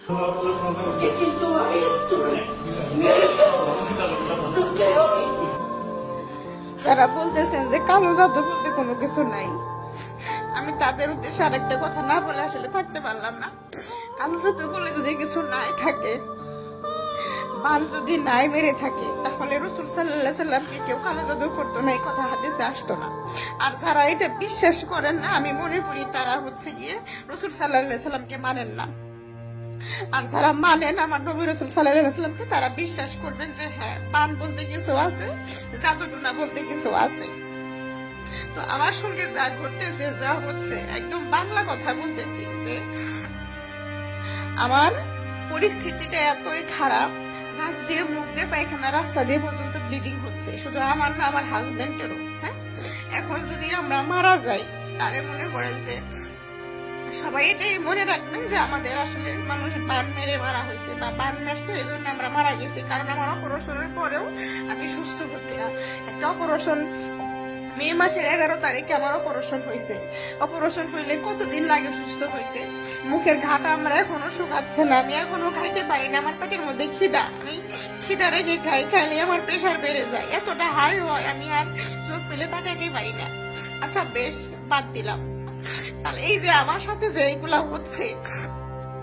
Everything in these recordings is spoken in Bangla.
কিন্তু যারা বলতেছেন যে কালো জাদু বলতে কোনো কিছু নাই, আমি তাদের উদ্দেশ্যে আরেকটা কথা না বলে আসলে থাকতে পারলাম না। কালো জাদু বলে যদি কিছু নাই থাকে, বান যদি নাই মেরে থাকে, তাহলে রাসূল সাল্লাল্লাহু আলাইহি সাল্লামকে কেউ কালো জাদু করতো না, এই কথা হাদিসে আসতো না। আর যারা এটা বিশ্বাস করেন না, আমি মনে করি তারা হচ্ছে গিয়ে রাসূল সাল্লাল্লাহু আলাইহি সাল্লামকে মানেন না। আর যারা মানেন আমার নবী রাসূল সাল্লাল্লাহু আলাইহি সাল্লামকে, তারা বিশ্বাস করবেন যে হ্যাঁ, বান বলতে কিছু আছে, জাদুটুনা বলতে কিছু আছে। তো আমার সঙ্গে যা ঘটতেছে, যা হচ্ছে, একদম বাংলা কথা বলতেছি যে আমার পরিস্থিতিটা এতই খারাপ, নাক দিয়ে, মুখ দিয়ে, পায়খানা, রাস্তা দিয়ে পর্যন্ত ব্লিডিং হচ্ছে। শুধু আমার না, আমার হাজবেন্ডেরও। হ্যাঁ, এখন যদি আমরা মারা যাই, তারে মনে করেন যে সবাই এটাই মনে রাখবেন যে আমাদের আসলে মানুষ বান মেরে মারা হয়েছে বা বান মেরছে, এই জন্য আমরা মারা গেছি। কারণ আমার অপারেশনের পরেও আমি সুস্থ হচ্ছি না। একটা অপারেশন মে মাসের 11 তারিখে আমার অপারেশন হয়েছে। অপারেশন হইলে কতদিন লাগে সুস্থ হইতে? মুখের ঘাটা আমার এখনো শুকাচ্ছে না, আমি এখনো খাইতে পারি না। আমার পেটের মধ্যে খিদা, আমি খিদা রেখে খাই, খাইলে আমার প্রেশার বেড়ে যায়, এতটা হাই হয় আমি আর চোখ পেলে তাকাইতে পারি না। আচ্ছা বেশ, বাদ দিলাম। তাহলে এই যে আমার সাথে যে এইগুলা হচ্ছে,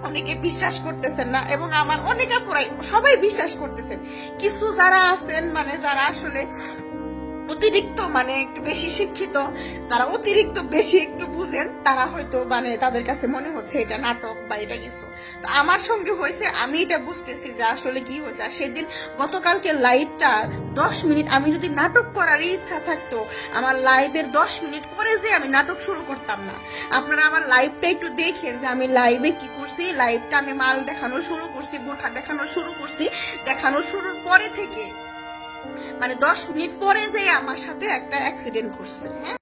অনেকে বিশ্বাস করতেছেন না, এবং আমার অনেকে পুরাই সবাই বিশ্বাস করতেছেন। কিছু যারা আছেন, মানে যারা আসলে অতিরিক্ত, মানে একটু বেশি শিক্ষিত, যারা অতিরিক্ত বেশি একটু বুঝেন, তারা হয়তো মানে তাদের কাছে মনে হচ্ছে এটা নাটক বা এটা কিছু। তো আমার সঙ্গে হয়েছে, আমি এটা বুঝতেছি যে আসলে কি হয়েছে। আর সেদিন গতকালকে লাইভটা 10 মিনিট, আমি যদি নাটক করার ইচ্ছা থাকতো, আমার লাইভের 10 মিনিট পরে যে আমি নাটক শুরু করতাম না। আপনারা আমার লাইভটা একটু দেখেন যে আমি লাইভে কি করছি। লাইভটা আমি মাল দেখানো শুরু করছি, বোরখা দেখানো শুরু করছি। দেখানো শুরুর পরে থেকে মানে 10 মিনিট পরে যে আমার সাথে একটা অ্যাক্সিডেন্ট করছে। হ্যাঁ।